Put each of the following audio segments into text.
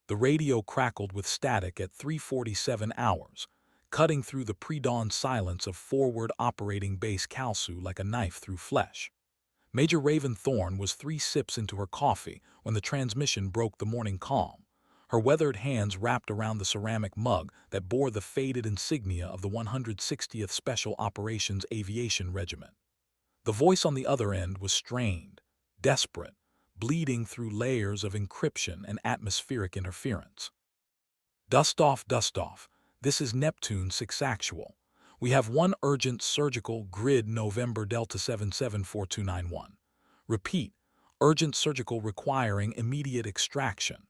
The radio crackled with static at 3:47 hours, cutting through the pre-dawn silence of forward operating base Kalsu like a knife through flesh. Major Raven Thorne was 3 sips into her coffee when the transmission broke the morning calm, her weathered hands wrapped around the ceramic mug that bore the faded insignia of the 160th Special Operations Aviation Regiment. The voice on the other end was strained, desperate, bleeding through layers of encryption and atmospheric interference. Dust off, dust off. This is Neptune 6 Actual. We have one urgent surgical grid November Delta 774291. Repeat, urgent surgical requiring immediate extraction.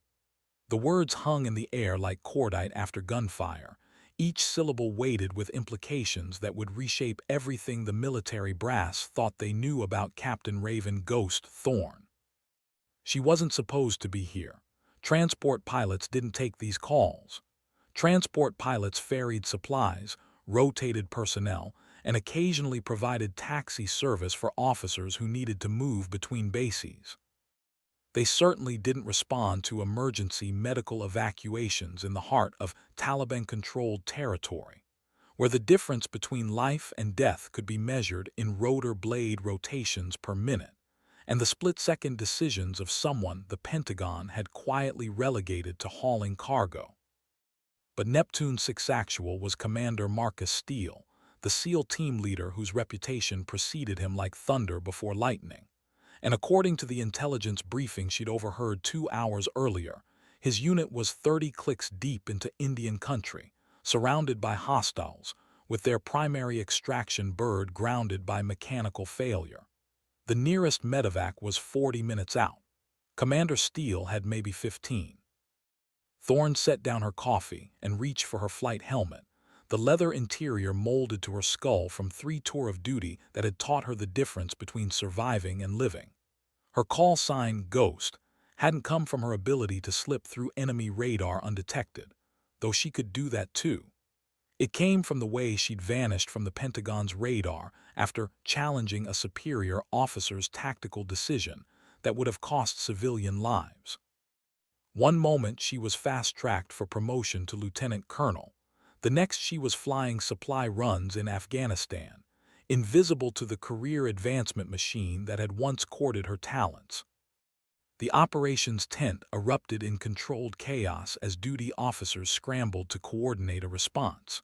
The words hung in the air like cordite after gunfire, each syllable weighted with implications that would reshape everything the military brass thought they knew about Captain Raven Ghost Thorne. She wasn't supposed to be here. Transport pilots didn't take these calls. Transport pilots ferried supplies, rotated personnel, and occasionally provided taxi service for officers who needed to move between bases. They certainly didn't respond to emergency medical evacuations in the heart of Taliban-controlled territory, where the difference between life and death could be measured in rotor blade rotations per minute, and the split-second decisions of someone the Pentagon had quietly relegated to hauling cargo. But Neptune 6 Actual was Commander Marcus Steele, the SEAL team leader whose reputation preceded him like thunder before lightning. And according to the intelligence briefing she'd overheard 2 hours earlier, his unit was 30 clicks deep into Indian country, surrounded by hostiles, with their primary extraction bird grounded by mechanical failure. The nearest medevac was 40 minutes out. Commander Steele had maybe 15. Thorne set down her coffee and reached for her flight helmet, the leather interior molded to her skull from 3 tours of duty that had taught her the difference between surviving and living. Her call sign, Ghost, hadn't come from her ability to slip through enemy radar undetected, though she could do that too. It came from the way she'd vanished from the Pentagon's radar after challenging a superior officer's tactical decision that would have cost civilian lives. One moment she was fast-tracked for promotion to lieutenant colonel. The next she was flying supply runs in Afghanistan, invisible to the career advancement machine that had once courted her talents. The operations tent erupted in controlled chaos as duty officers scrambled to coordinate a response.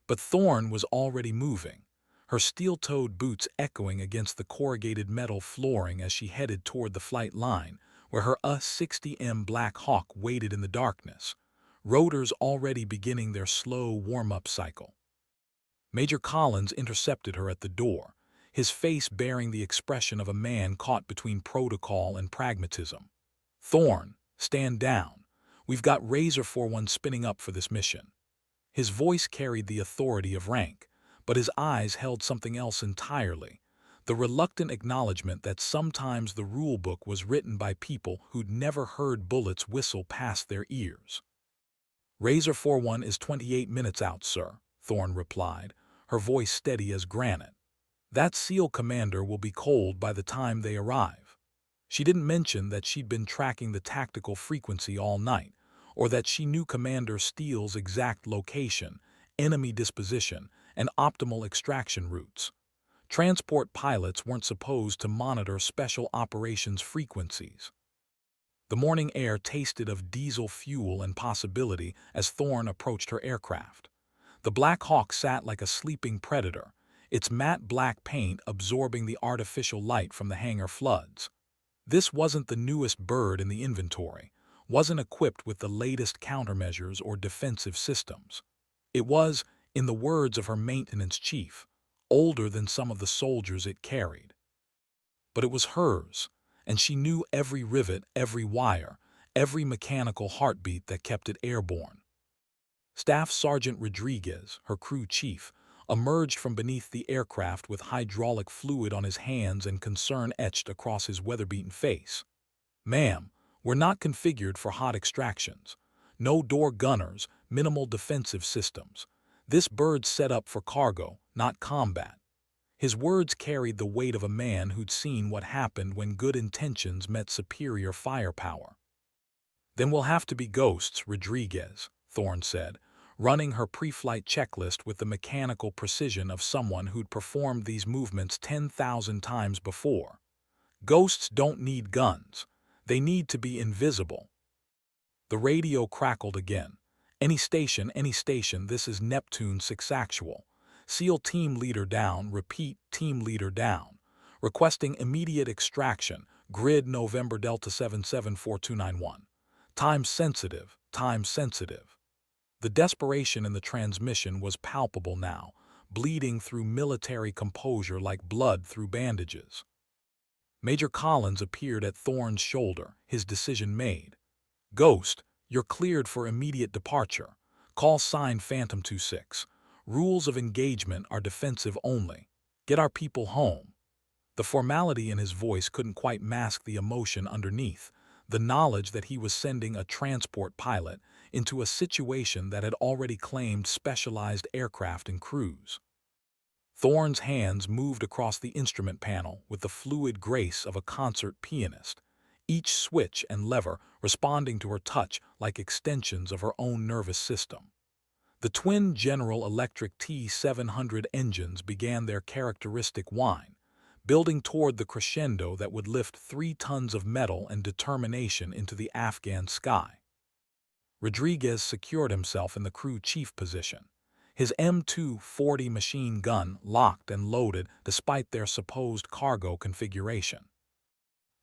But Thorne was already moving, her steel-toed boots echoing against the corrugated metal flooring as she headed toward the flight line, where her A-60M Black Hawk waited in the darkness, rotors already beginning their slow warm-up cycle. Major Collins intercepted her at the door, his face bearing the expression of a man caught between protocol and pragmatism. "Thorne, stand down. We've got Razor 41 spinning up for this mission." His voice carried the authority of rank, but his eyes held something else entirely, the reluctant acknowledgement that sometimes the rule book was written by people who'd never heard bullets whistle past their ears. "Razor 41 is 28 minutes out, sir," Thorne replied, her voice steady as granite. "That SEAL commander will be cold by the time they arrive." She didn't mention that she'd been tracking the tactical frequency all night, or that she knew Commander Steele's exact location, enemy disposition, and optimal extraction routes. Transport pilots weren't supposed to monitor special operations frequencies. The morning air tasted of diesel fuel and possibility as Thorne approached her aircraft. The Black Hawk sat like a sleeping predator, its matte black paint absorbing the artificial light from the hangar floods. This wasn't the newest bird in the inventory, wasn't equipped with the latest countermeasures or defensive systems. It was, in the words of her maintenance chief, older than some of the soldiers it carried. But it was hers, and she knew every rivet, every wire, every mechanical heartbeat that kept it airborne. Staff Sergeant Rodriguez, her crew chief, emerged from beneath the aircraft with hydraulic fluid on his hands and concern etched across his weather-beaten face. "Ma'am, we're not configured for hot extractions. No door gunners, minimal defensive systems. This bird's set up for cargo, not combat." His words carried the weight of a man who'd seen what happened when good intentions met superior firepower. Then we'll have to be ghosts, Rodriguez, Thorne said, running her pre-flight checklist with the mechanical precision of someone who'd performed these movements 10,000 times before. Ghosts don't need guns. They need to be invisible. The radio crackled again. Any station, this is Neptune 6 Actual. SEAL team leader down, repeat, team leader down. Requesting immediate extraction, grid November Delta 774291. Time sensitive, time sensitive. The desperation in the transmission was palpable now, bleeding through military composure like blood through bandages. Major Collins appeared at Thorne's shoulder, his decision made. Ghost, you're cleared for immediate departure. Call sign Phantom 26. Rules of engagement are defensive only. Get our people home. The formality in his voice couldn't quite mask the emotion underneath, the knowledge that he was sending a transport pilot into a situation that had already claimed specialized aircraft and crews. Thorne's hands moved across the instrument panel with the fluid grace of a concert pianist, each switch and lever responding to her touch like extensions of her own nervous system. The twin General Electric T700 engines began their characteristic whine, building toward the crescendo that would lift 3 tons of metal and determination into the Afghan sky. Rodriguez secured himself in the crew chief position, his M240 machine gun locked and loaded despite their supposed cargo configuration.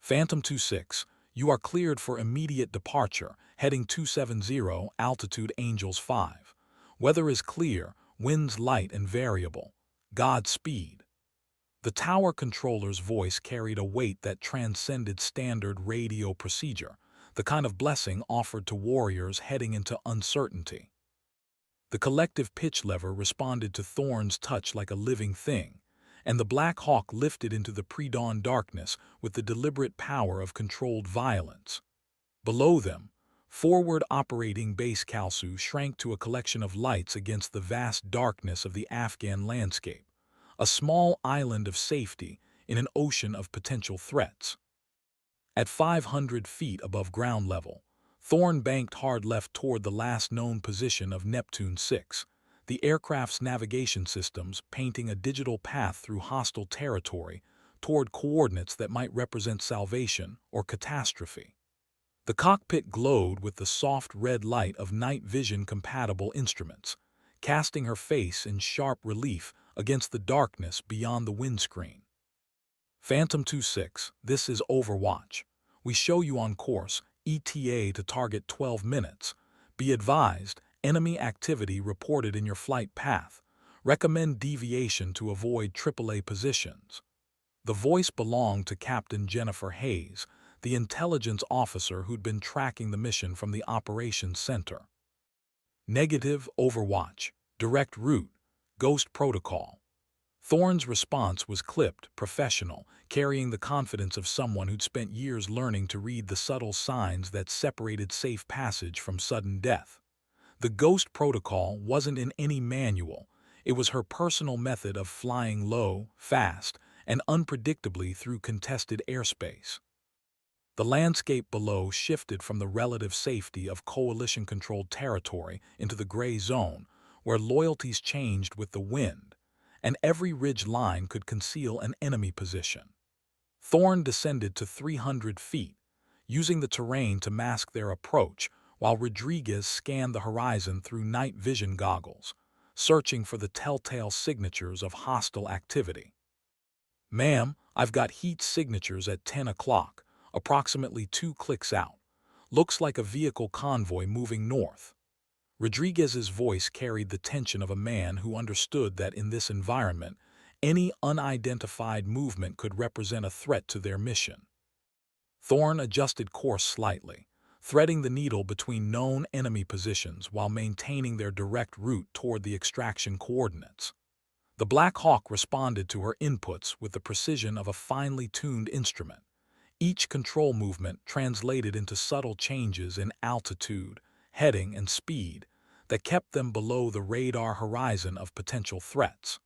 Phantom 26, you are cleared for immediate departure, heading 270, altitude Angels 5. Weather is clear, winds light and variable. Godspeed. The tower controller's voice carried a weight that transcended standard radio procedure, the kind of blessing offered to warriors heading into uncertainty. The collective pitch lever responded to Thorne's touch like a living thing, and the Black Hawk lifted into the pre-dawn darkness with the deliberate power of controlled violence. Below them, forward operating base Kalsu shrank to a collection of lights against the vast darkness of the Afghan landscape, a small island of safety in an ocean of potential threats. At 500 feet above ground level, Thorne banked hard left toward the last known position of Neptune 6, the aircraft's navigation systems painting a digital path through hostile territory toward coordinates that might represent salvation or catastrophe. The cockpit glowed with the soft red light of night vision-compatible instruments, casting her face in sharp relief against the darkness beyond the windscreen. Phantom 26, this is Overwatch. We show you on course, ETA to target 12 minutes. Be advised, enemy activity reported in your flight path. Recommend deviation to avoid AAA positions. The voice belonged to Captain Jennifer Hayes, the intelligence officer who'd been tracking the mission from the operations center. Negative, Overwatch. Direct route. Ghost protocol. Thorne's response was clipped, professional, carrying the confidence of someone who'd spent years learning to read the subtle signs that separated safe passage from sudden death. The Ghost protocol wasn't in any manual. It was her personal method of flying low, fast, and unpredictably through contested airspace. The landscape below shifted from the relative safety of coalition-controlled territory into the gray zone, where loyalties changed with the wind, and every ridge line could conceal an enemy position. Thorne descended to 300 feet, using the terrain to mask their approach, while Rodriguez scanned the horizon through night vision goggles, searching for the telltale signatures of hostile activity. Ma'am, I've got heat signatures at 10 o'clock, approximately 2 clicks out. Looks like a vehicle convoy moving north. Rodriguez's voice carried the tension of a man who understood that in this environment, any unidentified movement could represent a threat to their mission. Thorne adjusted course slightly, threading the needle between known enemy positions while maintaining their direct route toward the extraction coordinates. The Black Hawk responded to her inputs with the precision of a finely tuned instrument, each control movement translated into subtle changes in altitude, heading, and speed that kept them below the radar horizon of potential threats.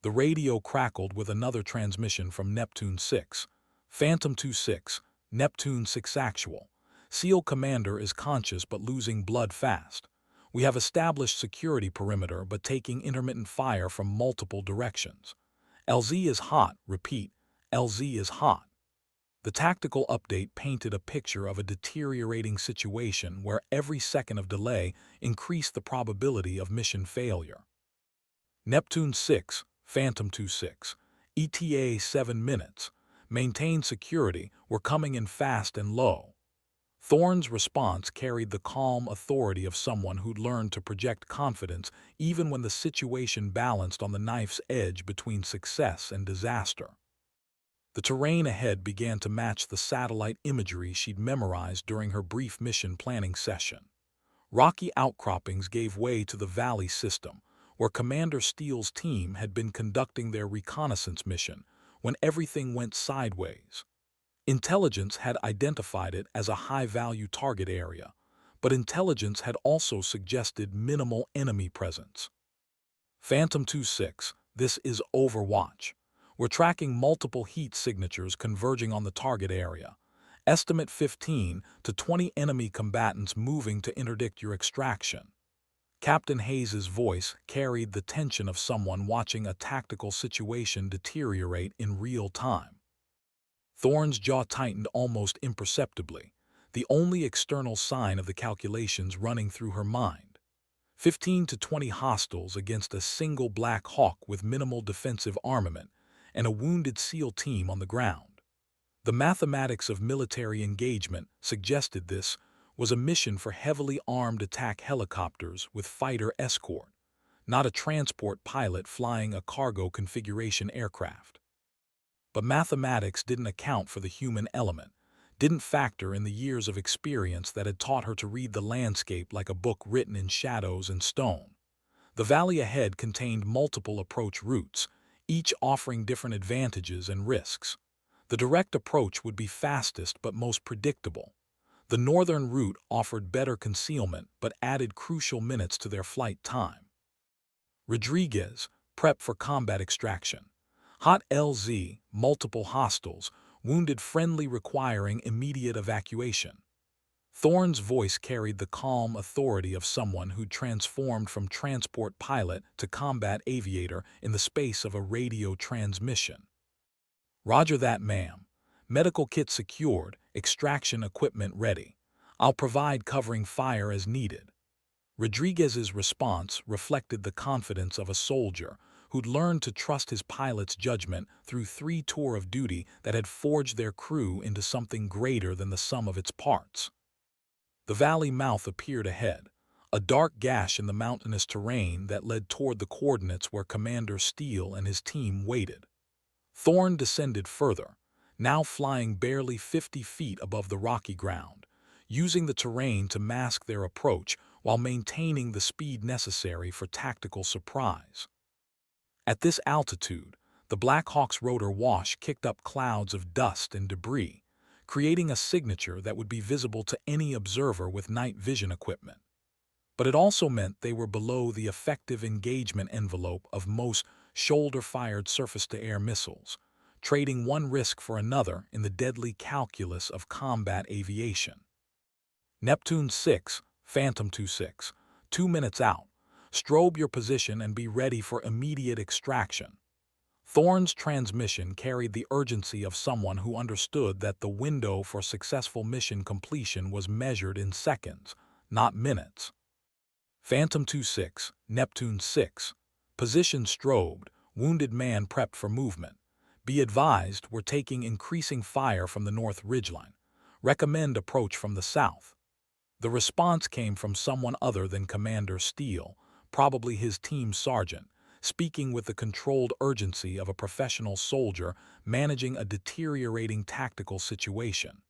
The radio crackled with another transmission from Neptune 6. Phantom 26, Neptune 6 Actual. SEAL commander is conscious but losing blood fast. We have established security perimeter but taking intermittent fire from multiple directions. LZ is hot, repeat, LZ is hot. The tactical update painted a picture of a deteriorating situation where every second of delay increased the probability of mission failure. Neptune 6, Phantom 26, ETA 7 minutes. Maintain security, we're coming in fast and low. Thorne's response carried the calm authority of someone who'd learned to project confidence even when the situation balanced on the knife's edge between success and disaster. The terrain ahead began to match the satellite imagery she'd memorized during her brief mission planning session. Rocky outcroppings gave way to the valley system, where Commander Steele's team had been conducting their reconnaissance mission when everything went sideways. Intelligence had identified it as a high-value target area, but intelligence had also suggested minimal enemy presence. Phantom 26, this is Overwatch. We're tracking multiple heat signatures converging on the target area. Estimate 15 to 20 enemy combatants moving to interdict your extraction. Captain Hayes's voice carried the tension of someone watching a tactical situation deteriorate in real time. Thorne's jaw tightened almost imperceptibly, the only external sign of the calculations running through her mind. 15 to 20 hostiles against a single Black Hawk with minimal defensive armament and a wounded SEAL team on the ground. The mathematics of military engagement suggested this was a mission for heavily armed attack helicopters with fighter escort, not a transport pilot flying a cargo configuration aircraft. But mathematics didn't account for the human element, didn't factor in the years of experience that had taught her to read the landscape like a book written in shadows and stone. The valley ahead contained multiple approach routes, each offering different advantages and risks. The direct approach would be fastest but most predictable. The northern route offered better concealment but added crucial minutes to their flight time. Rodriguez, prep for combat extraction. Hot LZ, multiple hostiles, wounded friendly requiring immediate evacuation. Thorne's voice carried the calm authority of someone who'd transformed from transport pilot to combat aviator in the space of a radio transmission. Roger that, ma'am. Medical kit secured, extraction equipment ready. I'll provide covering fire as needed. Rodriguez's response reflected the confidence of a soldier who'd learned to trust his pilot's judgment through 3 tours of duty that had forged their crew into something greater than the sum of its parts. The valley mouth appeared ahead, a dark gash in the mountainous terrain that led toward the coordinates where Commander Steele and his team waited. Thorne descended further, now flying barely 50 feet above the rocky ground, using the terrain to mask their approach while maintaining the speed necessary for tactical surprise. At this altitude, the Black Hawk's rotor wash kicked up clouds of dust and debris, creating a signature that would be visible to any observer with night vision equipment. But it also meant they were below the effective engagement envelope of most shoulder-fired surface-to-air missiles, trading one risk for another in the deadly calculus of combat aviation. Neptune 6, Phantom 26, 2 minutes out. Strobe your position and be ready for immediate extraction. Thorne's transmission carried the urgency of someone who understood that the window for successful mission completion was measured in seconds, not minutes. Phantom 26, Neptune 6. Position strobed, wounded man prepped for movement. Be advised, we're taking increasing fire from the north ridgeline. Recommend approach from the south. The response came from someone other than Commander Steele, probably his team sergeant, speaking with the controlled urgency of a professional soldier managing a deteriorating tactical situation.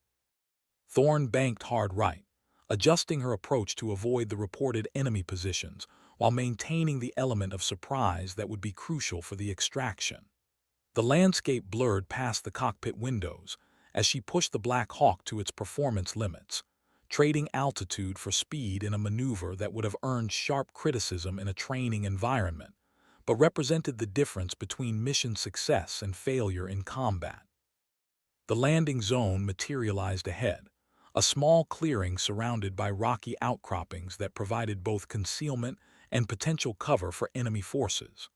Thorne banked hard right, adjusting her approach to avoid the reported enemy positions while maintaining the element of surprise that would be crucial for the extraction. The landscape blurred past the cockpit windows as she pushed the Black Hawk to its performance limits, trading altitude for speed in a maneuver that would have earned sharp criticism in a training environment, but represented the difference between mission success and failure in combat. The landing zone materialized ahead, a small clearing surrounded by rocky outcroppings that provided both concealment and potential cover for enemy forces.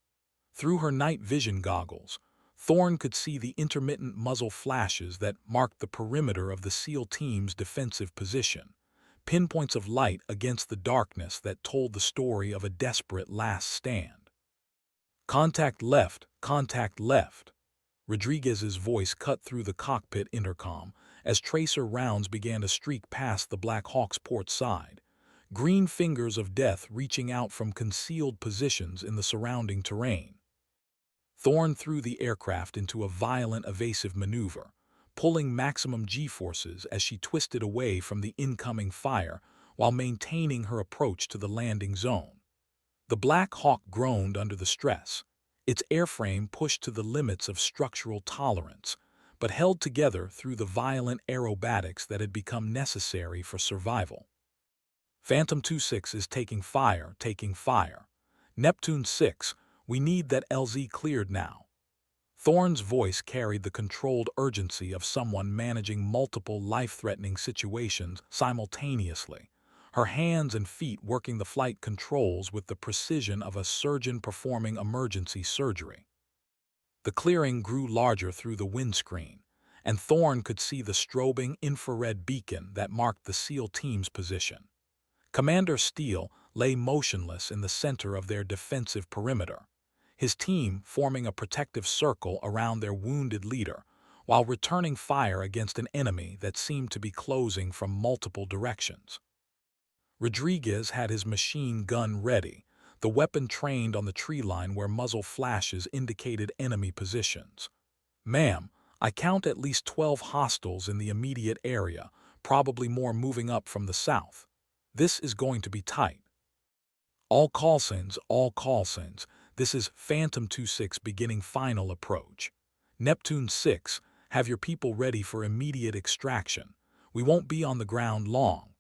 Through her night vision goggles, Thorne could see the intermittent muzzle flashes that marked the perimeter of the SEAL team's defensive position, pinpoints of light against the darkness that told the story of a desperate last stand. Contact left, contact left. Rodriguez's voice cut through the cockpit intercom as tracer rounds began to streak past the Black Hawk's port side, green fingers of death reaching out from concealed positions in the surrounding terrain. Thorne threw the aircraft into a violent evasive maneuver, pulling maximum G-forces as she twisted away from the incoming fire while maintaining her approach to the landing zone. The Black Hawk groaned under the stress, its airframe pushed to the limits of structural tolerance, but held together through the violent aerobatics that had become necessary for survival. Phantom 2-6 is taking fire, taking fire. Neptune 6, we need that LZ cleared now. Thorne's voice carried the controlled urgency of someone managing multiple life-threatening situations simultaneously, her hands and feet working the flight controls with the precision of a surgeon performing emergency surgery. The clearing grew larger through the windscreen, and Thorne could see the strobing infrared beacon that marked the SEAL team's position. Commander Steele lay motionless in the center of their defensive perimeter, his team forming a protective circle around their wounded leader, while returning fire against an enemy that seemed to be closing from multiple directions. Rodriguez had his machine gun ready, the weapon trained on the tree line where muzzle flashes indicated enemy positions. "Ma'am, I count at least 12 hostiles in the immediate area, probably more moving up from the south. This is going to be tight." All call signs. This is Phantom 2-6 beginning final approach. Neptune 6, have your people ready for immediate extraction. We won't be on the ground long.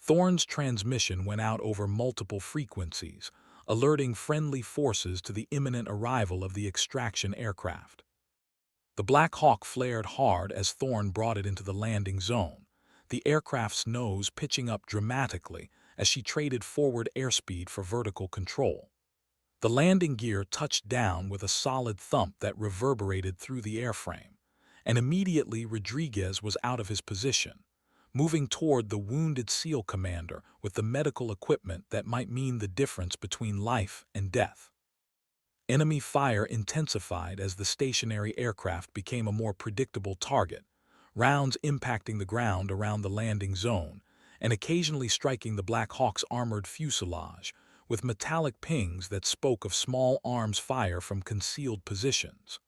Thorne's transmission went out over multiple frequencies, alerting friendly forces to the imminent arrival of the extraction aircraft. The Black Hawk flared hard as Thorne brought it into the landing zone, the aircraft's nose pitching up dramatically as she traded forward airspeed for vertical control. The landing gear touched down with a solid thump that reverberated through the airframe, and immediately Rodriguez was out of his position, moving toward the wounded SEAL commander with the medical equipment that might mean the difference between life and death. Enemy fire intensified as the stationary aircraft became a more predictable target, rounds impacting the ground around the landing zone and occasionally striking the Black Hawk's armored fuselage with metallic pings that spoke of small arms fire from concealed positions.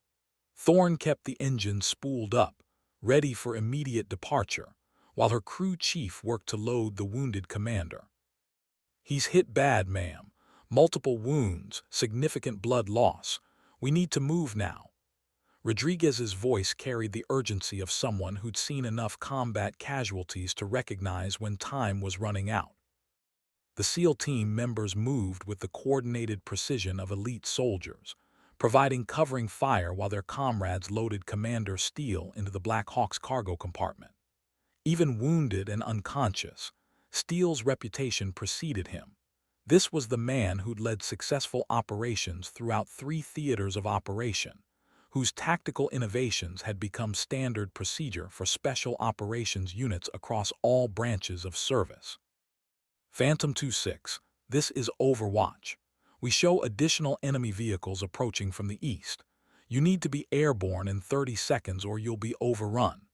Thorne kept the engine spooled up, ready for immediate departure, while her crew chief worked to load the wounded commander. "He's hit bad, ma'am. Multiple wounds, significant blood loss. We need to move now." Rodriguez's voice carried the urgency of someone who'd seen enough combat casualties to recognize when time was running out. The SEAL team members moved with the coordinated precision of elite soldiers, providing covering fire while their comrades loaded Commander Steele into the Black Hawk's cargo compartment. Even wounded and unconscious, Steele's reputation preceded him. This was the man who'd led successful operations throughout 3 theaters of operation, whose tactical innovations had become standard procedure for special operations units across all branches of service. Phantom 2-6, this is Overwatch. We show additional enemy vehicles approaching from the east. You need to be airborne in 30 seconds or you'll be overrun.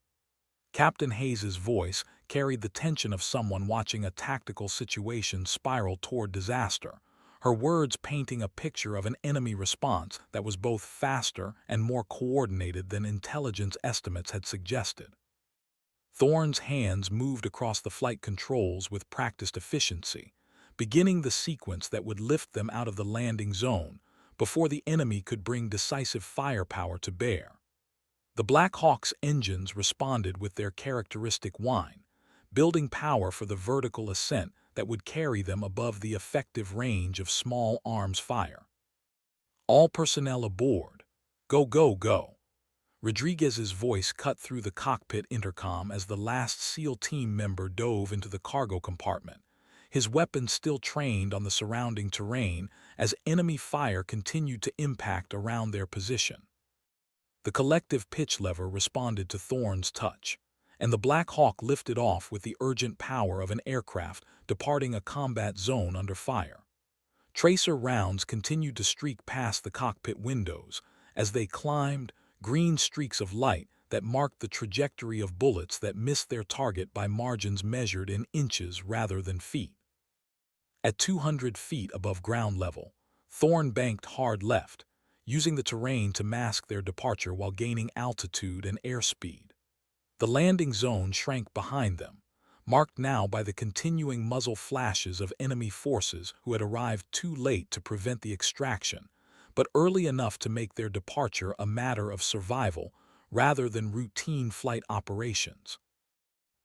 Captain Hayes's voice carried the tension of someone watching a tactical situation spiral toward disaster, her words painting a picture of an enemy response that was both faster and more coordinated than intelligence estimates had suggested. Thorne's hands moved across the flight controls with practiced efficiency, beginning the sequence that would lift them out of the landing zone before the enemy could bring decisive firepower to bear. The Black Hawk's engines responded with their characteristic whine, building power for the vertical ascent that would carry them above the effective range of small arms fire. "All personnel aboard. Go, go, go." Rodriguez's voice cut through the cockpit intercom as the last SEAL team member dove into the cargo compartment, his weapons still trained on the surrounding terrain as enemy fire continued to impact around their position. The collective pitch lever responded to Thorne's touch, and the Black Hawk lifted off with the urgent power of an aircraft departing a combat zone under fire. Tracer rounds continued to streak past the cockpit windows as they climbed, green streaks of light that marked the trajectory of bullets that missed their target by margins measured in inches rather than feet. At 200 feet above ground level, Thorne banked hard left, using the terrain to mask their departure while gaining altitude and airspeed. The landing zone shrank behind them, marked now by the continuing muzzle flashes of enemy forces who had arrived too late to prevent the extraction, but early enough to make their departure a matter of survival rather than routine flight operations.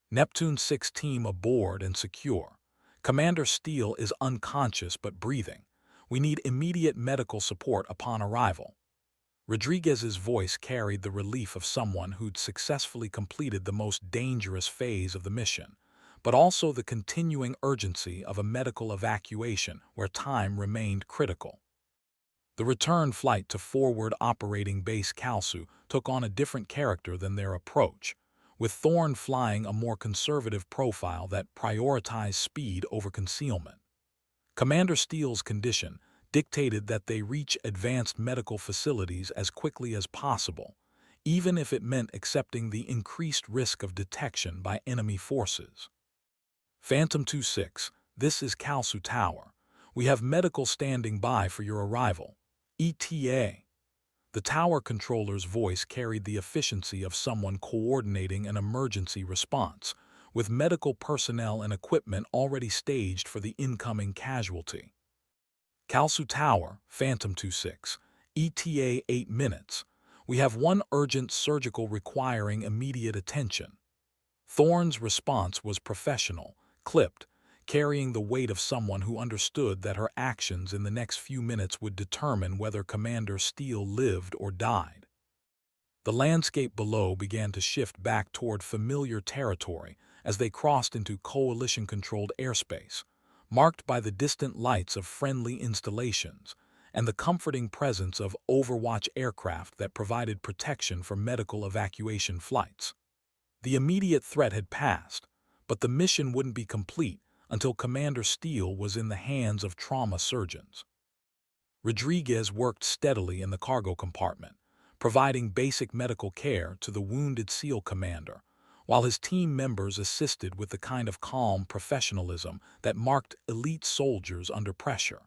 Neptune 6 team aboard and secure. Commander Steele is unconscious but breathing. We need immediate medical support upon arrival. Rodriguez's voice carried the relief of someone who'd successfully completed the most dangerous phase of the mission, but also the continuing urgency of a medical evacuation where time remained critical. The return flight to Forward Operating Base Kalsu took on a different character than their approach, with Thorne flying a more conservative profile that prioritized speed over concealment. Commander Steele's condition dictated that they reach advanced medical facilities as quickly as possible, even if it meant accepting the increased risk of detection by enemy forces. Phantom 2-6, this is Kalsu Tower. We have medical standing by for your arrival. ETA. The tower controller's voice carried the efficiency of someone coordinating an emergency response, with medical personnel and equipment already staged for the incoming casualty. Kalsu Tower, Phantom 2-6, ETA 8 minutes. We have one urgent surgical requiring immediate attention. Thorne's response was professional, clipped, carrying the weight of someone who understood that her actions in the next few minutes would determine whether Commander Steele lived or died. The landscape below began to shift back toward familiar territory as they crossed into coalition-controlled airspace, marked by the distant lights of friendly installations and the comforting presence of Overwatch aircraft that provided protection for medical evacuation flights. The immediate threat had passed, but the mission wouldn't be complete until Commander Steele was in the hands of trauma surgeons. Rodriguez worked steadily in the cargo compartment, providing basic medical care to the wounded SEAL commander, while his team members assisted with the kind of calm professionalism that marked elite soldiers under pressure.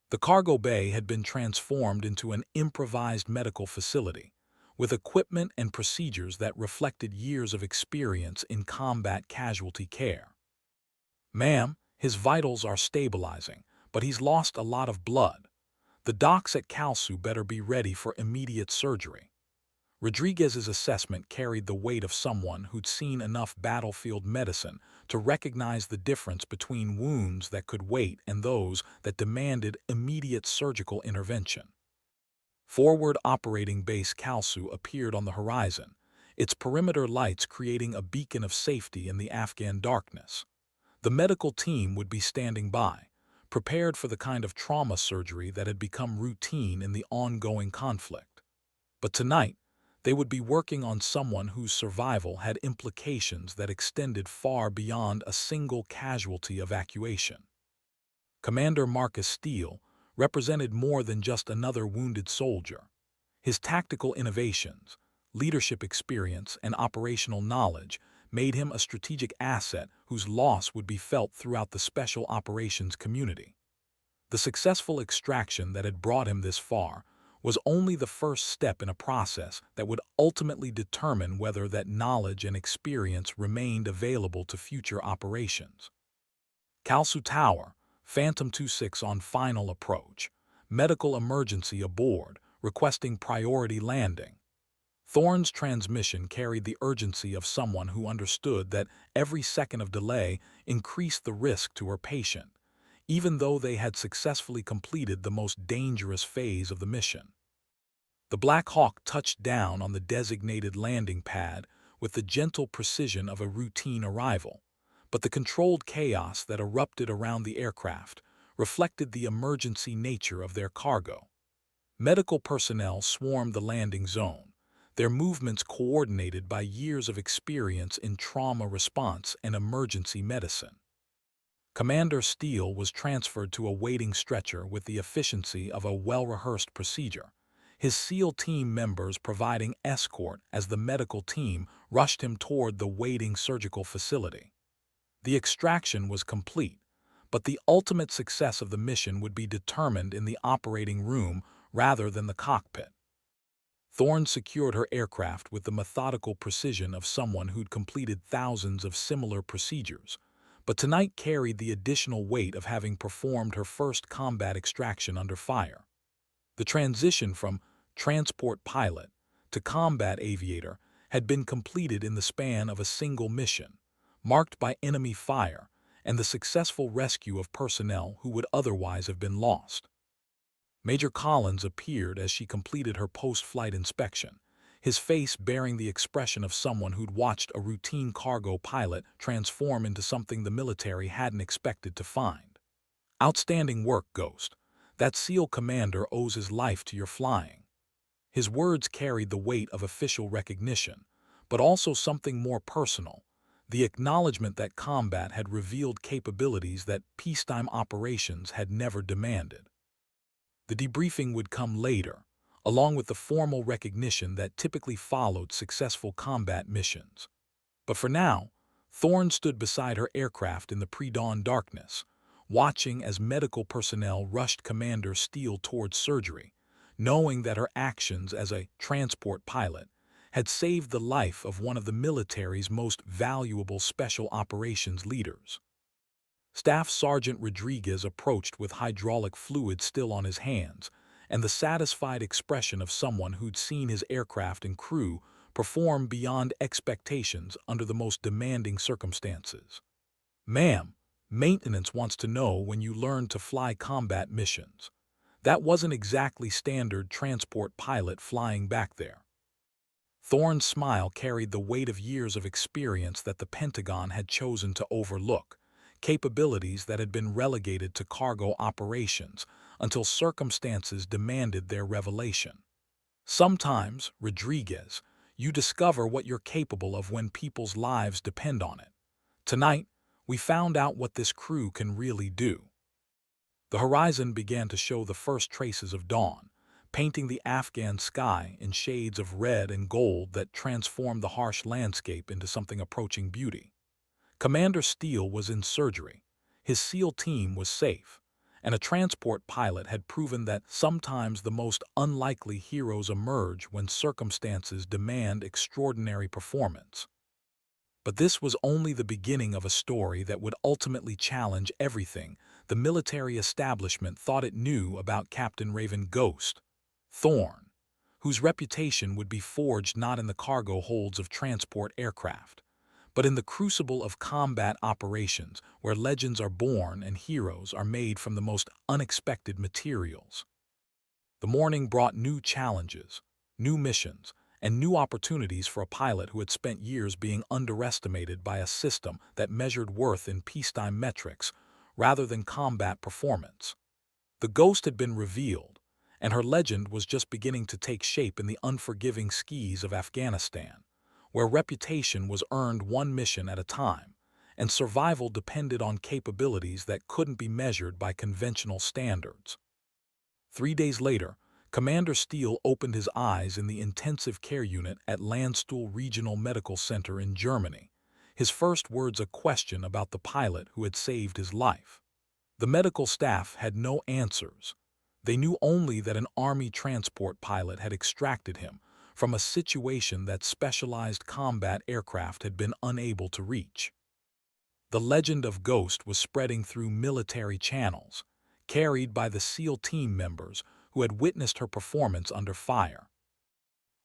The cargo bay had been transformed into an improvised medical facility, with equipment and procedures that reflected years of experience in combat casualty care. "Ma'am, his vitals are stabilizing, but he's lost a lot of blood. The docs at Kalsu better be ready for immediate surgery." Rodriguez's assessment carried the weight of someone who'd seen enough battlefield medicine to recognize the difference between wounds that could wait and those that demanded immediate surgical intervention. Forward Operating Base Kalsu appeared on the horizon, its perimeter lights creating a beacon of safety in the Afghan darkness. The medical team would be standing by, prepared for the kind of trauma surgery that had become routine in the ongoing conflict. But tonight, they would be working on someone whose survival had implications that extended far beyond a single casualty evacuation. Commander Marcus Steele represented more than just another wounded soldier. His tactical innovations, leadership experience, and operational knowledge made him a strategic asset whose loss would be felt throughout the special operations community. The successful extraction that had brought him this far was only the first step in a process that would ultimately determine whether that knowledge and experience remained available to future operations. Kalsu Tower, Phantom 2-6 on final approach, medical emergency aboard, requesting priority landing. Thorne's transmission carried the urgency of someone who understood that every second of delay increased the risk to her patient, even though they had successfully completed the most dangerous phase of the mission. The Black Hawk touched down on the designated landing pad with the gentle precision of a routine arrival, but the controlled chaos that erupted around the aircraft reflected the emergency nature of their cargo. Medical personnel swarmed the landing zone, their movements coordinated by years of experience in trauma response and emergency medicine. Commander Steele was transferred to a waiting stretcher with the efficiency of a well-rehearsed procedure, his SEAL team members providing escort as the medical team rushed him toward the waiting surgical facility. The extraction was complete, but the ultimate success of the mission would be determined in the operating room rather than the cockpit. Thorne secured her aircraft with the methodical precision of someone who'd completed thousands of similar procedures, but tonight carried the additional weight of having performed her first combat extraction under fire. The transition from transport pilot to combat aviator had been completed in the span of a single mission, marked by enemy fire and the successful rescue of personnel who would otherwise have been lost. Major Collins appeared as she completed her post-flight inspection, his face bearing the expression of someone who'd watched a routine cargo pilot transform into something the military hadn't expected to find. "Outstanding work, Ghost. That SEAL commander owes his life to your flying." His words carried the weight of official recognition, but also something more personal, the acknowledgement that combat had revealed capabilities that peacetime operations had never demanded. The debriefing would come later, along with the formal recognition that typically followed successful combat missions. But for now, Thorne stood beside her aircraft in the pre-dawn darkness, watching as medical personnel rushed Commander Steele towards surgery, knowing that her actions as a transport pilot had saved the life of one of the military's most valuable special operations leaders. Staff Sergeant Rodriguez approached with hydraulic fluid still on his hands and the satisfied expression of someone who'd seen his aircraft and crew perform beyond expectations under the most demanding circumstances. "Ma'am, maintenance wants to know when you learned to fly combat missions. That wasn't exactly standard transport pilot flying back there." Thorne's smile carried the weight of years of experience that the Pentagon had chosen to overlook, capabilities that had been relegated to cargo operations until circumstances demanded their revelation. "Sometimes, Rodriguez, you discover what you're capable of when people's lives depend on it. Tonight, we found out what this crew can really do." The horizon began to show the first traces of dawn, painting the Afghan sky in shades of red and gold that transformed the harsh landscape into something approaching beauty. Commander Steele was in surgery, his SEAL team was safe, and a transport pilot had proven that sometimes the most unlikely heroes emerge when circumstances demand extraordinary performance. But this was only the beginning of a story that would ultimately challenge everything the military establishment thought it knew about Captain Raven Ghost Thorne, whose reputation would be forged not in the cargo holds of transport aircraft, but in the crucible of combat operations where legends are born and heroes are made from the most unexpected materials. The morning brought new challenges, new missions, and new opportunities for a pilot who had spent years being underestimated by a system that measured worth in peacetime metrics rather than combat performance. The Ghost had been revealed, and her legend was just beginning to take shape in the unforgiving skies of Afghanistan, where reputation was earned one mission at a time, and survival depended on capabilities that couldn't be measured by conventional standards. 3 days later, Commander Steele opened his eyes in the intensive care unit at Landstuhl Regional Medical Center in Germany, his first words a question about the pilot who had saved his life. The medical staff had no answers. They knew only that an Army transport pilot had extracted him from a situation that specialized combat aircraft had been unable to reach. The legend of Ghost was spreading through military channels, carried by the SEAL team members who had witnessed her performance under fire.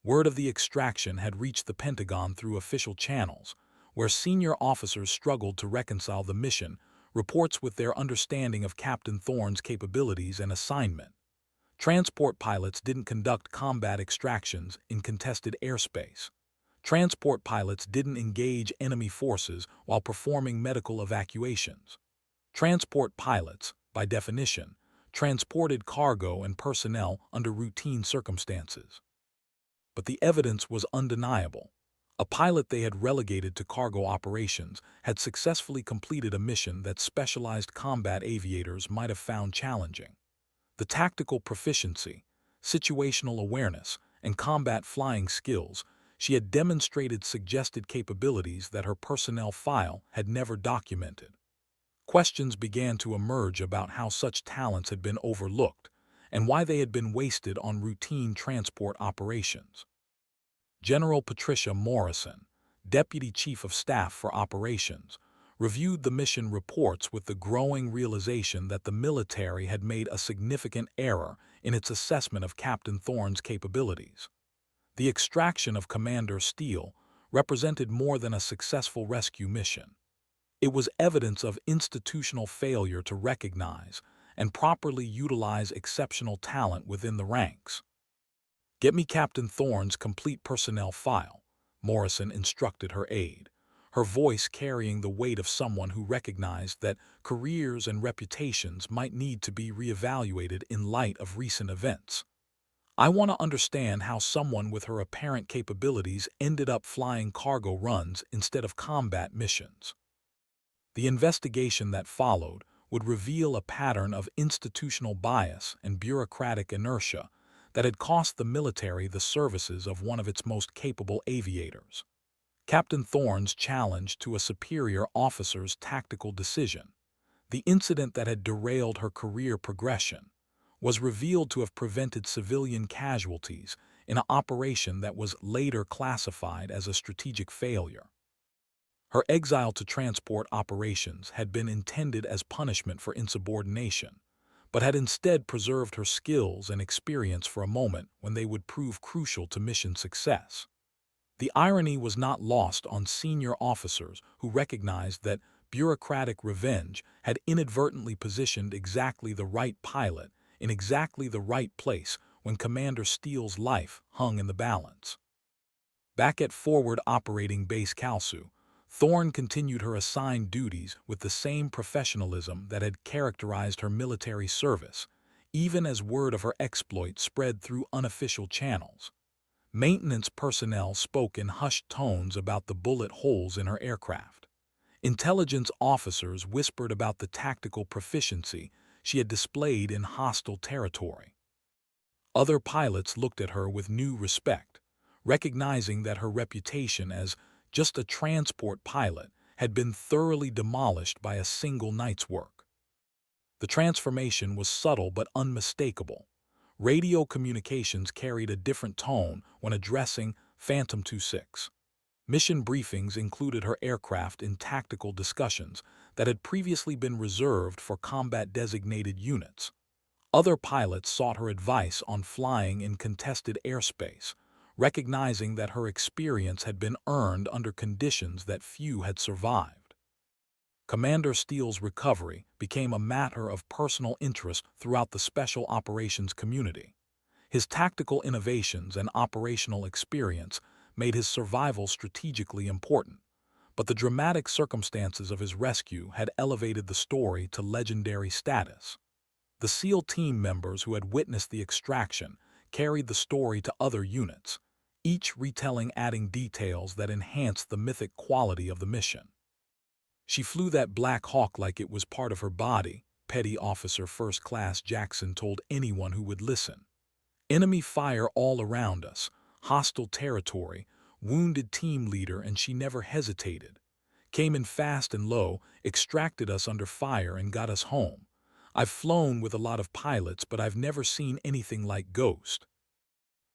Word of the extraction had reached the Pentagon through official channels, where senior officers struggled to reconcile the mission reports with their understanding of Captain Thorne's capabilities and assignment. Transport pilots didn't conduct combat extractions in contested airspace. Transport pilots didn't engage enemy forces while performing medical evacuations. Transport pilots, by definition, transported cargo and personnel under routine circumstances. But the evidence was undeniable. A pilot they had relegated to cargo operations had successfully completed a mission that specialized combat aviators might have found challenging. The tactical proficiency, situational awareness, and combat flying skills she had demonstrated suggested capabilities that her personnel file had never documented. Questions began to emerge about how such talents had been overlooked and why they had been wasted on routine transport operations. General Patricia Morrison, Deputy Chief of Staff for Operations, reviewed the mission reports with the growing realization that the military had made a significant error in its assessment of Captain Thorne's capabilities. The extraction of Commander Steele represented more than a successful rescue mission. It was evidence of institutional failure to recognize and properly utilize exceptional talent within the ranks. "Get me Captain Thorne's complete personnel file," Morrison instructed her aide, her voice carrying the weight of someone who recognized that careers and reputations might need to be reevaluated in light of recent events. "I want to understand how someone with her apparent capabilities ended up flying cargo runs instead of combat missions." The investigation that followed would reveal a pattern of institutional bias and bureaucratic inertia that had cost the military the services of one of its most capable aviators. Captain Thorne's challenge to a superior officer's tactical decision, the incident that had derailed her career progression, was revealed to have prevented civilian casualties in an operation that was later classified as a strategic failure. Her exile to transport operations had been intended as punishment for insubordination, but had instead preserved her skills and experience for a moment when they would prove crucial to mission success. The irony was not lost on senior officers who recognized that bureaucratic revenge had inadvertently positioned exactly the right pilot in exactly the right place when Commander Steele's life hung in the balance. Back at Forward Operating Base Kalsu, Thorne continued her assigned duties with the same professionalism that had characterized her military service, even as word of her exploit spread through unofficial channels. Maintenance personnel spoke in hushed tones about the bullet holes in her aircraft. Intelligence officers whispered about the tactical proficiency she had displayed in hostile territory. Other pilots looked at her with new respect, recognizing that her reputation as just a transport pilot had been thoroughly demolished by a single night's work. The transformation was subtle but unmistakable. Radio communications carried a different tone when addressing Phantom 26. Mission briefings included her aircraft in tactical discussions that had previously been reserved for combat-designated units. Other pilots sought her advice on flying in contested airspace, recognizing that her experience had been earned under conditions that few had survived. Commander Steele's recovery became a matter of personal interest throughout the special operations community. His tactical innovations and operational experience made his survival strategically important, but the dramatic circumstances of his rescue had elevated the story to legendary status. The SEAL team members who had witnessed the extraction carried the story to other units, each retelling adding details that enhanced the mythic quality of the mission. "She flew that Black Hawk like it was part of her body," Petty Officer First Class Jackson told anyone who would listen. "Enemy fire all around us, hostile territory, wounded team leader, and she never hesitated. Came in fast and low, extracted us under fire and got us home. I've flown with a lot of pilots, but I've never seen anything like Ghost."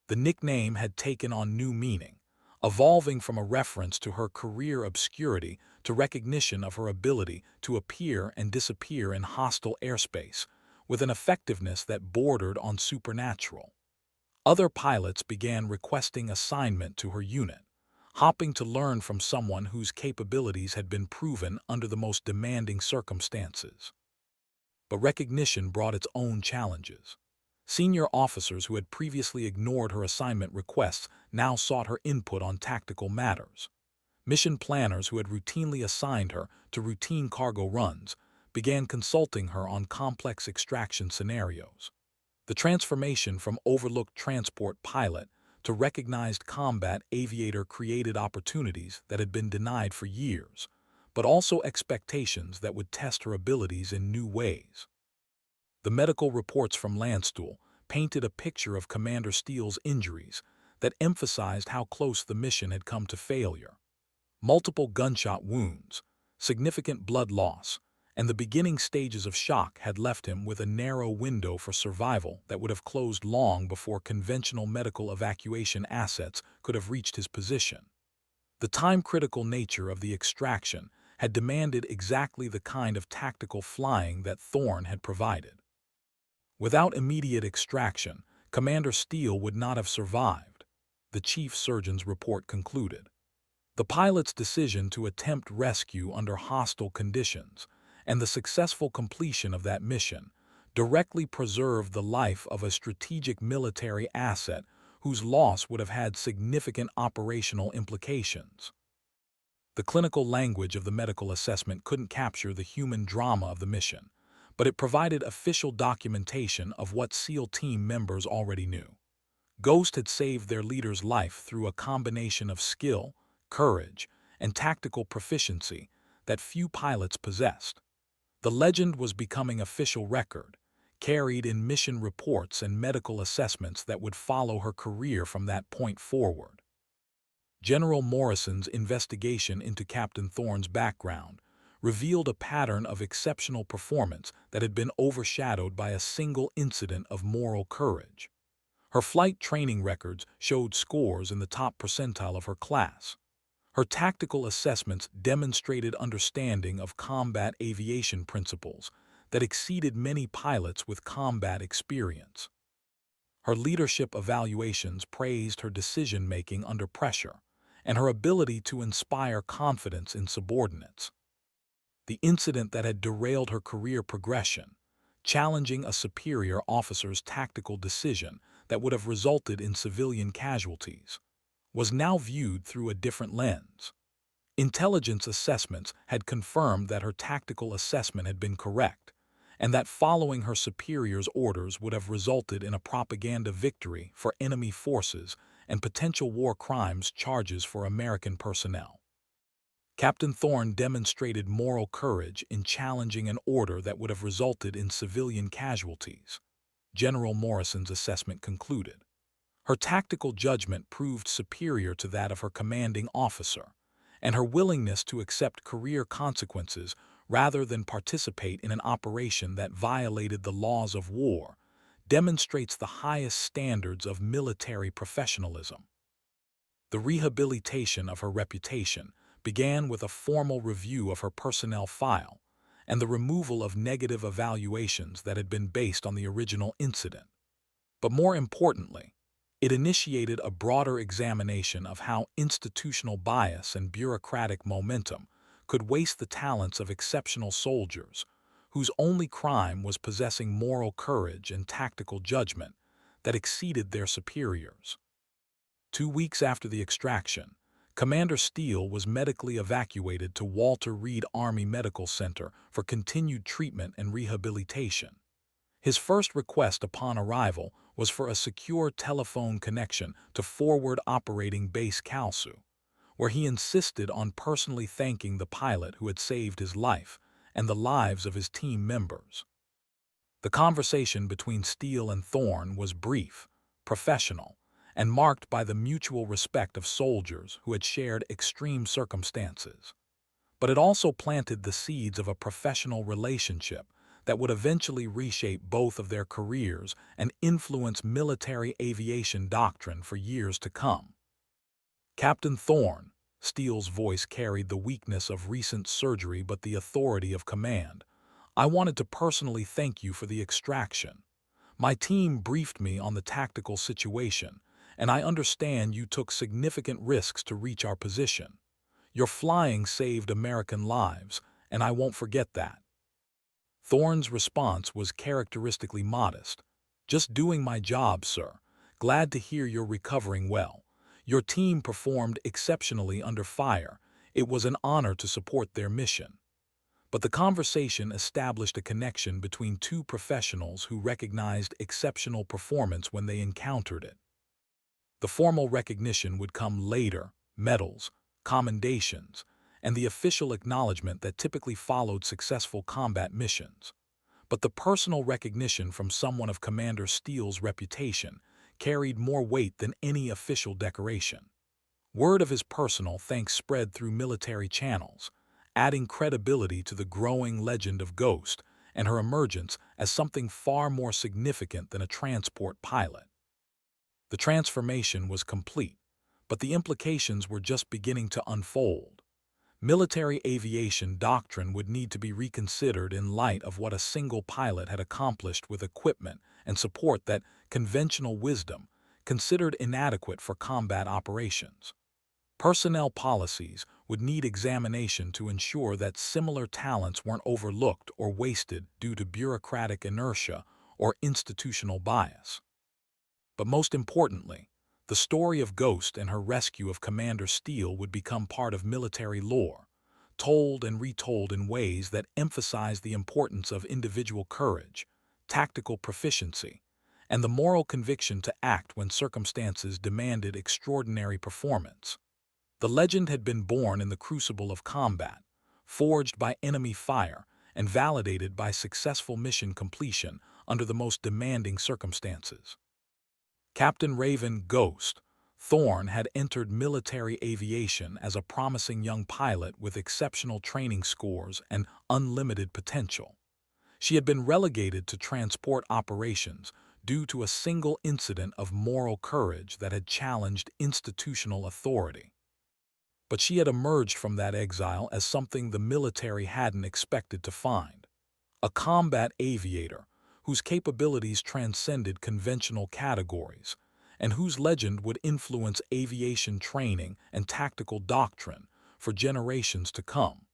The nickname had taken on new meaning, evolving from a reference to her career obscurity to recognition of her ability to appear and disappear in hostile airspace, with an effectiveness that bordered on supernatural. Other pilots began requesting assignment to her unit, hoping to learn from someone whose capabilities had been proven under the most demanding circumstances. But recognition brought its own challenges. Senior officers who had previously ignored her assignment requests now sought her input on tactical matters. Mission planners who had routinely assigned her to routine cargo runs began consulting her on complex extraction scenarios. The transformation from overlooked transport pilot to recognized combat aviator created opportunities that had been denied for years, but also expectations that would test her abilities in new ways. The medical reports from Landstuhl painted a picture of Commander Steele's injuries that emphasized how close the mission had come to failure. Multiple gunshot wounds, significant blood loss, and the beginning stages of shock had left him with a narrow window for survival that would have closed long before conventional medical evacuation assets could have reached his position. The time-critical nature of the extraction had demanded exactly the kind of tactical flying that Thorne had provided. Without immediate extraction, Commander Steele would not have survived, the chief surgeon's report concluded. The pilot's decision to attempt rescue under hostile conditions and the successful completion of that mission directly preserved the life of a strategic military asset whose loss would have had significant operational implications. The clinical language of the medical assessment couldn't capture the human drama of the mission, but it provided official documentation of what SEAL team members already knew. Ghost had saved their leader's life through a combination of skill, courage, and tactical proficiency that few pilots possessed. The legend was becoming official record, carried in mission reports and medical assessments that would follow her career from that point forward. General Morrison's investigation into Captain Thorne's background revealed a pattern of exceptional performance that had been overshadowed by a single incident of moral courage. Her flight training records showed scores in the top percentile of her class. Her tactical assessments demonstrated understanding of combat aviation principles that exceeded many pilots with combat experience. Her leadership evaluations praised her decision-making under pressure and her ability to inspire confidence in subordinates. The incident that had derailed her career progression, challenging a superior officer's tactical decision that would have resulted in civilian casualties, was now viewed through a different lens. Intelligence assessments had confirmed that her tactical assessment had been correct, and that following her superior's orders would have resulted in a propaganda victory for enemy forces and potential war crimes charges for American personnel. Captain Thorne demonstrated moral courage in challenging an order that would have resulted in civilian casualties, General Morrison's assessment concluded. Her tactical judgment proved superior to that of her commanding officer, and her willingness to accept career consequences rather than participate in an operation that violated the laws of war demonstrates the highest standards of military professionalism. The rehabilitation of her reputation began with a formal review of her personnel file and the removal of negative evaluations that had been based on the original incident. But more importantly, it initiated a broader examination of how institutional bias and bureaucratic momentum could waste the talents of exceptional soldiers whose only crime was possessing moral courage and tactical judgment that exceeded their superiors. 2 weeks after the extraction, Commander Steele was medically evacuated to Walter Reed Army Medical Center for continued treatment and rehabilitation. His first request upon arrival was for a secure telephone connection to Forward Operating Base Kalsu, where he insisted on personally thanking the pilot who had saved his life and the lives of his team members. The conversation between Steele and Thorne was brief, professional, and marked by the mutual respect of soldiers who had shared extreme circumstances. But it also planted the seeds of a professional relationship that would eventually reshape both of their careers and influence military aviation doctrine for years to come. Captain Thorne, Steele's voice carried the weakness of recent surgery but the authority of command. I wanted to personally thank you for the extraction. My team briefed me on the tactical situation, and I understand you took significant risks to reach our position. Your flying saved American lives, and I won't forget that. Thorne's response was characteristically modest. "Just doing my job, sir. Glad to hear you're recovering well. Your team performed exceptionally under fire. It was an honor to support their mission." But the conversation established a connection between two professionals who recognized exceptional performance when they encountered it. The formal recognition would come later: medals, commendations, and the official acknowledgement that typically followed successful combat missions. But the personal recognition from someone of Commander Steele's reputation carried more weight than any official decoration. Word of his personal thanks spread through military channels, adding credibility to the growing legend of Ghost and her emergence as something far more significant than a transport pilot. The transformation was complete, but the implications were just beginning to unfold. Military aviation doctrine would need to be reconsidered in light of what a single pilot had accomplished with equipment and support that conventional wisdom considered inadequate for combat operations. Personnel policies would need examination to ensure that similar talents weren't overlooked or wasted due to bureaucratic inertia or institutional bias. But most importantly, the story of Ghost and her rescue of Commander Steele would become part of military lore, told and retold in ways that emphasize the importance of individual courage, tactical proficiency, and the moral conviction to act when circumstances demanded extraordinary performance. The legend had been born in the crucible of combat, forged by enemy fire and validated by successful mission completion under the most demanding circumstances. Captain Raven Ghost Thorne had entered military aviation as a promising young pilot with exceptional training scores and unlimited potential. She had been relegated to transport operations due to a single incident of moral courage that had challenged institutional authority. But she had emerged from that exile as something the military hadn't expected to find: a combat aviator whose capabilities transcended conventional categories, and whose legend would influence aviation training and tactical doctrine for generations to come.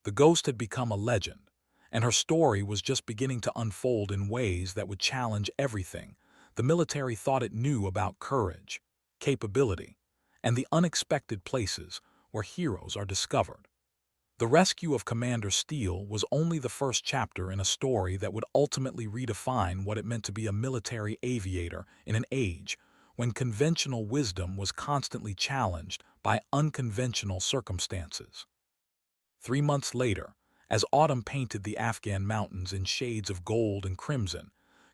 The Ghost had become a legend, and her story was just beginning to unfold in ways that would challenge everything the military thought it knew about courage, capability, and the unexpected places where heroes are discovered. The rescue of Commander Steele was only the first chapter in a story that would ultimately redefine what it meant to be a military aviator in an age when conventional wisdom was constantly challenged by unconventional circumstances. 3 months later, as autumn painted the Afghan mountains in shades of gold and crimson,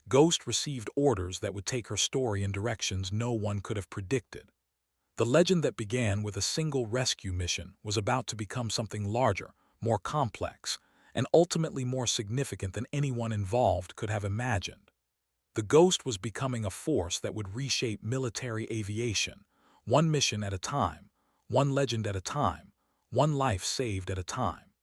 Ghost received orders that would take her story in directions no one could have predicted. The legend that began with a single rescue mission was about to become something larger, more complex, and ultimately more significant than anyone involved could have imagined. The Ghost was becoming a force that would reshape military aviation, one mission at a time, one legend at a time, one life saved at a time.